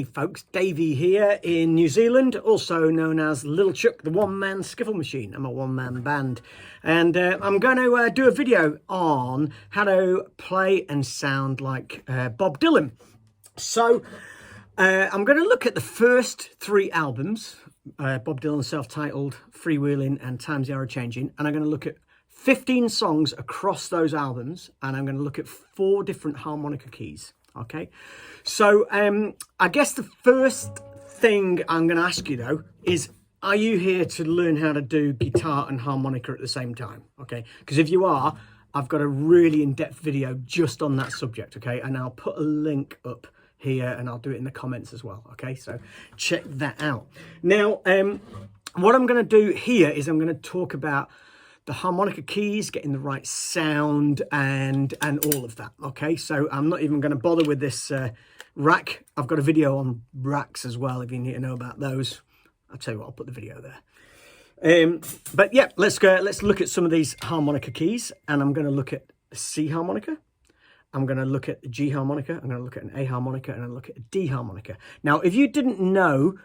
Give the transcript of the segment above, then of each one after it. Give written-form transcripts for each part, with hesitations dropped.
Hey folks, Davey here in New Zealand, also known as Little Chuck, the one-man skiffle machine. I'm a one-man band, and I'm going to do a video on how to play and sound like Bob Dylan. So I'm going to look at the first three albums, Bob Dylan's self-titled, Freewheeling and Times They Are a-Changin', and I'm going to look at 15 songs across those albums, and I'm going to look at 4 different harmonica keys. Okay, so I guess the first thing I'm going to ask you though is, are you here to learn how to do guitar and harmonica at the same time? Okay, because if you are, I've got a really in-depth video just on that subject. Okay, and I'll put a link up here and I'll do it in the comments as well. Okay, so check that out. Now, what I'm going to do here is I'm going to talk about the harmonica keys, getting the right sound and all of that. Okay, so I'm not even going to bother with this rack. I've got a video on racks as well if you need to know about those. I'll tell you what, I'll put the video there. But yeah, let's look at some of these harmonica keys, and I'm going to look at a C harmonica, I'm going to look at the G harmonica, I'm going to look at an A harmonica, and I'm going to look at a D harmonica. Now, if you didn't know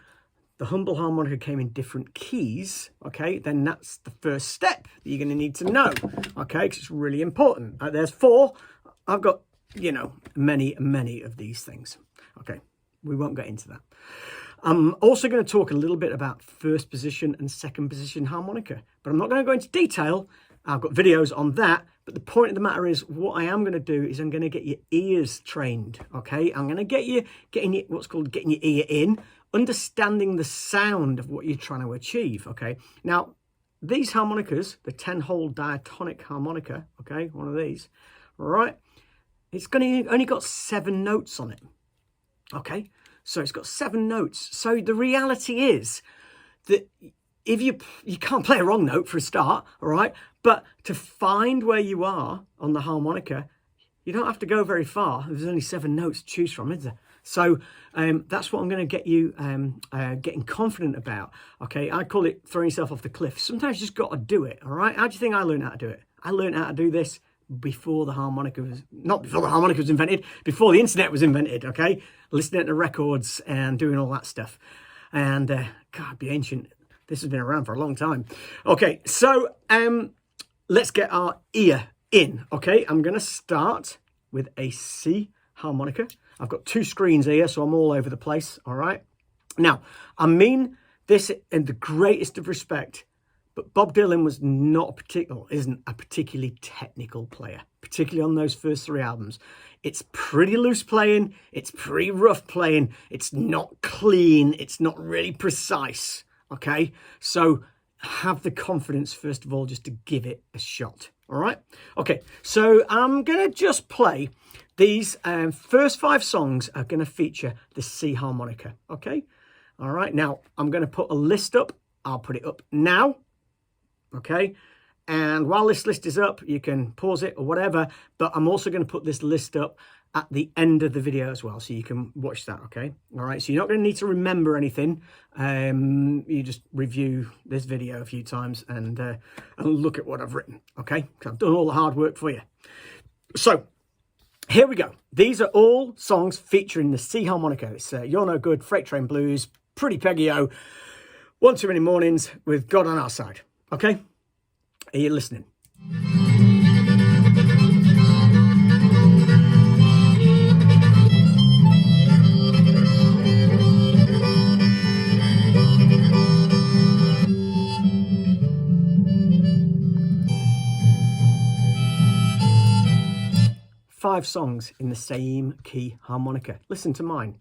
the humble harmonica came in different keys, okay, then that's the first step that you're going to need to know, okay, because it's really important. There's 4. I've got, you know, many of these things. Okay, we won't get into that. I'm also going to talk a little bit about first position and second position harmonica, but I'm not going to go into detail. I've got videos on that, but the point of the matter is, what I am going to do is I'm going to get your ears trained, okay? I'm going to get you getting your ear in, understanding the sound of what you're trying to achieve, okay? Now, these harmonicas, the 10-hole diatonic harmonica, okay, one of these, all right, it's only got 7 notes on it, okay? So it's got 7 notes. So the reality is that if you can't play a wrong note for a start, all right, but to find where you are on the harmonica, you don't have to go very far. There's only 7 notes to choose from, is there? So that's what I'm going to get you getting confident about. Okay, I call it throwing yourself off the cliff. Sometimes you just got to do it. All right. How do you think I learned how to do it? I learned how to do this before the harmonica was, not before the harmonica was invented, before the internet was invented. Okay, listening to records and doing all that stuff. And God, be ancient. This has been around for a long time. Okay, so let's get our ear in. Okay, I'm going to start with a C harmonica. I've got 2 screens here, so I'm all over the place, all right? Now, I mean this in the greatest of respect, but Bob Dylan was isn't a particularly technical player, particularly on those first 3 albums. It's pretty loose playing, it's pretty rough playing, it's not clean, it's not really precise, okay? So have the confidence, first of all, just to give it a shot, all right? Okay, so I'm going to just play these first 5 songs are going to feature the C harmonica, okay? All right, now I'm going to put a list up. I'll put it up now, okay? And while this list is up, you can pause it or whatever, but I'm also going to put this list up at the end of the video as well, so you can watch that, okay? All right, so you're not going to need to remember anything. You just review this video a few times and look at what I've written, okay? Because I've done all the hard work for you. So, here we go. These are all songs featuring the C harmonica. It's You're No Good, Freight Train Blues, Pretty Peggy-O, One Too Many Mornings with God on Our Side. Okay? Are you listening? 5 songs in the same key harmonica. Listen to mine.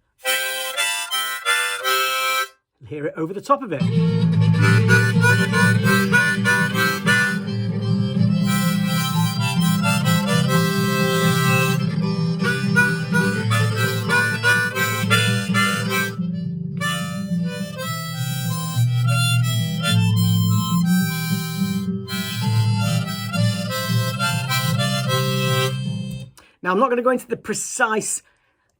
Hear it over the top of it. Now, I'm not going to go into the precise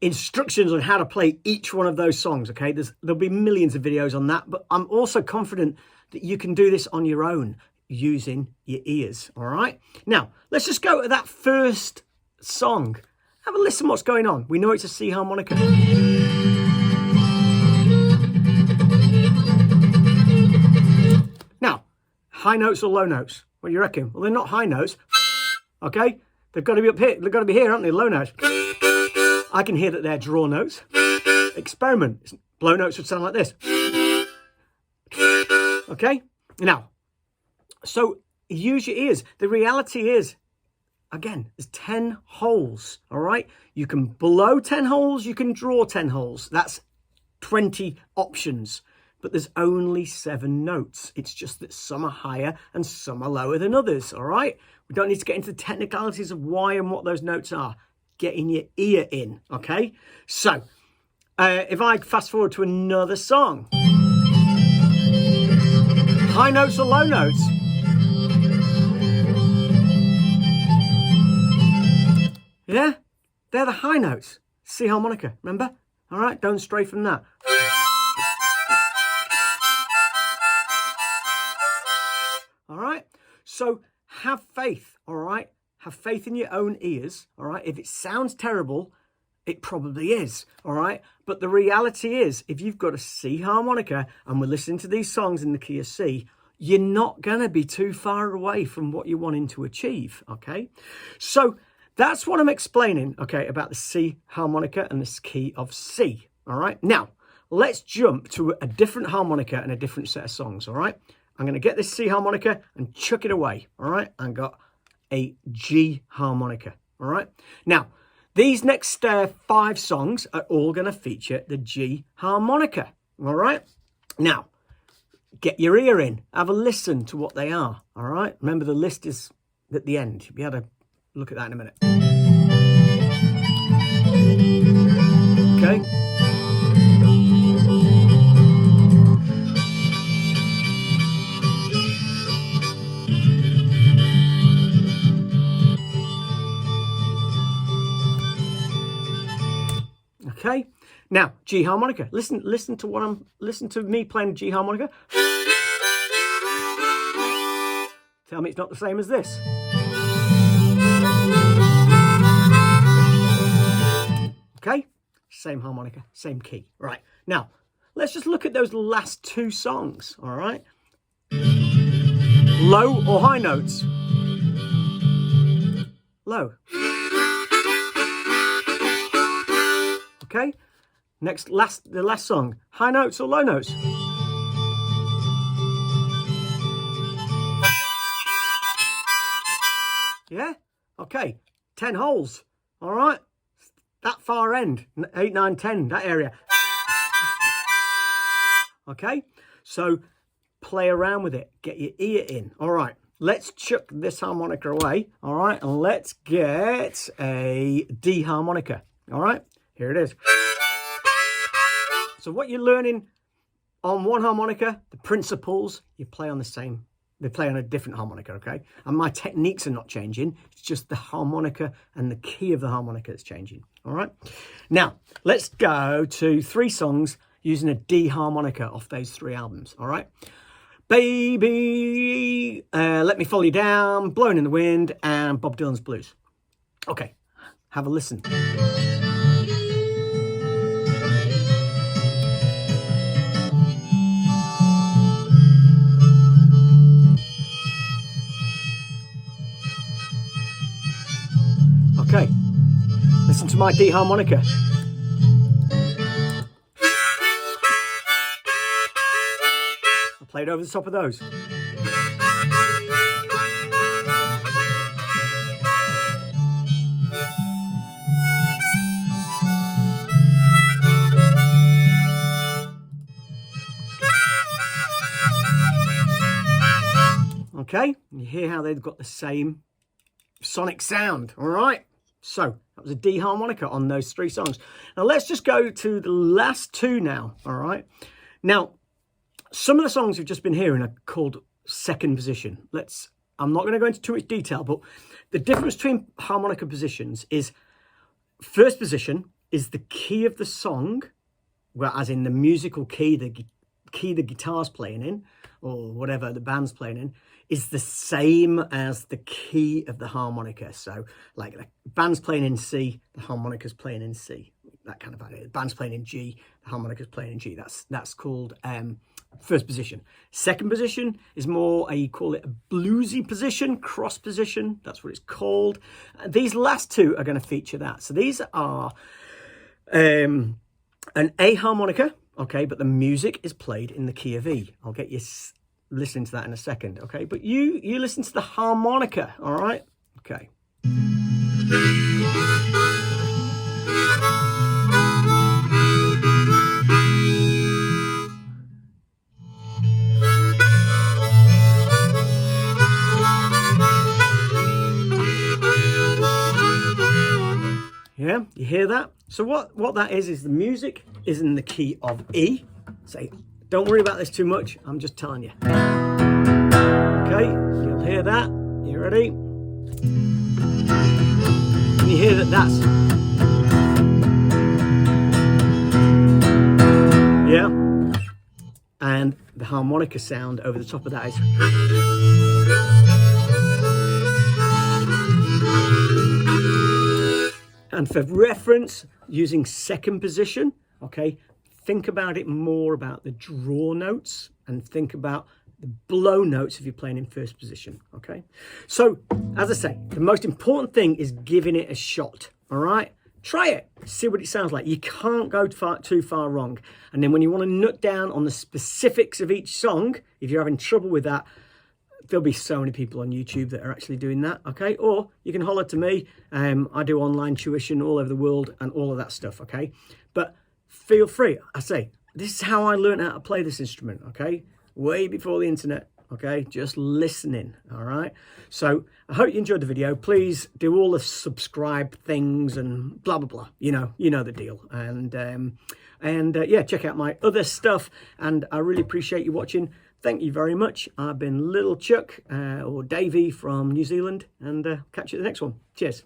instructions on how to play each one of those songs, okay? There'll be millions of videos on that, but I'm also confident that you can do this on your own using your ears, all right? Now, let's just go to that first song. Have a listen what's going on. We know it's a C harmonica. High notes or low notes? What do you reckon? Well, they're not high notes. Okay? They've got to be up here. They've got to be here, aren't they? Low notes. I can hear that they're draw notes. Experiment. Blow notes would sound like this. Okay? Now, so use your ears. The reality is, again, there's 10 holes, all right? You can blow 10 holes, you can draw 10 holes. That's 20 options, but there's only 7 notes. It's just that some are higher and some are lower than others, all right? We don't need to get into the technicalities of why and what those notes are. Get in your ear in, okay? So, if I fast forward to another song. High notes or low notes? Yeah, they're the high notes. C harmonica, remember? All right, don't stray from that. All right, so have faith, all right? Have faith in your own ears, all right? If it sounds terrible, it probably is, all right? But the reality is, if you've got a C harmonica and we're listening to these songs in the key of C, you're not going to be too far away from what you're wanting to achieve, okay? So that's what I'm explaining, okay, about the C harmonica and this key of C, all right? Now, let's jump to a different harmonica and a different set of songs, all right? I'm going to get this C harmonica and chuck it away, all right? I've got a G harmonica, all right? Now, these next 5 songs are all going to feature the G harmonica, all right? Now, get your ear in. Have a listen to what they are, all right? Remember, the list is at the end. You'll be able to look at that in a minute. Okay? Okay, now G harmonica. Listen to me playing G harmonica. Tell me it's not the same as this. Okay, same harmonica, same key. Right, now let's just look at those last 2 songs. All right, low or high notes? Low. Okay, the last song, high notes or low notes? Yeah, okay, 10 holes, all right, that far end, 8, 9, 10, that area. Okay, so play around with it, get your ear in. All right, let's chuck this harmonica away, all right, and let's get a D harmonica, all right? Here it is. So what you're learning on one harmonica, the principles, you play on the same. They play on a different harmonica, okay? And my techniques are not changing. It's just the harmonica and the key of the harmonica is changing, all right? Now, let's go to 3 songs using a D harmonica off those 3 albums, all right? Baby, Let Me Follow You Down, Blowin' in the Wind, and Bob Dylan's Blues. Okay, have a listen. Okay, listen to my D harmonica. I played over the top of those. Okay, you hear how they've got the same sonic sound, all right? So that was a D harmonica on those 3 songs. Now let's just go to the last 2 now, all right? Now, some of the songs we've just been hearing are called second position. I'm not going to go into too much detail, but the difference between harmonica positions is first position is the key of the song, well, as in the musical key, the key the guitar's playing in, or whatever the band's playing in, is the same as the key of the harmonica. So like the band's playing in C, the harmonica's playing in C, that kind of idea. The band's playing in G, the harmonica's playing in G. That's called first position. Second position is more, you call it a bluesy position, cross position. That's what it's called. These last two are going to feature that. So these are an A harmonica, okay, but the music is played in the key of E. I'll get you listening to that in a second, okay? But you listen to the harmonica, all right? Okay. Yeah, you hear that? So what that is the music is in the key of E. Say, don't worry about this too much. I'm just telling you. Okay, you'll hear that. You ready? And you hear that that's... Yeah. And the harmonica sound over the top of that is... And for reference, using second position, okay, think about it more about the draw notes and think about the blow notes if you're playing in first position, okay? So, as I say, the most important thing is giving it a shot, all right? Try it, see what it sounds like. You can't go too far wrong. And then when you want to nut down on the specifics of each song, if you're having trouble with that, there'll be so many people on YouTube that are actually doing that, okay? Or you can holler to me. I do online tuition all over the world and all of that stuff, okay? But feel free. I say, this is how I learned how to play this instrument, okay? Way before the internet, okay? Just listening, all right? So I hope you enjoyed the video. Please do all the subscribe things and blah, blah, blah. You know the deal. And yeah, check out my other stuff. And I really appreciate you watching. Thank you very much. I've been Little Chuck, or Davey from New Zealand, and catch you at the next one. Cheers.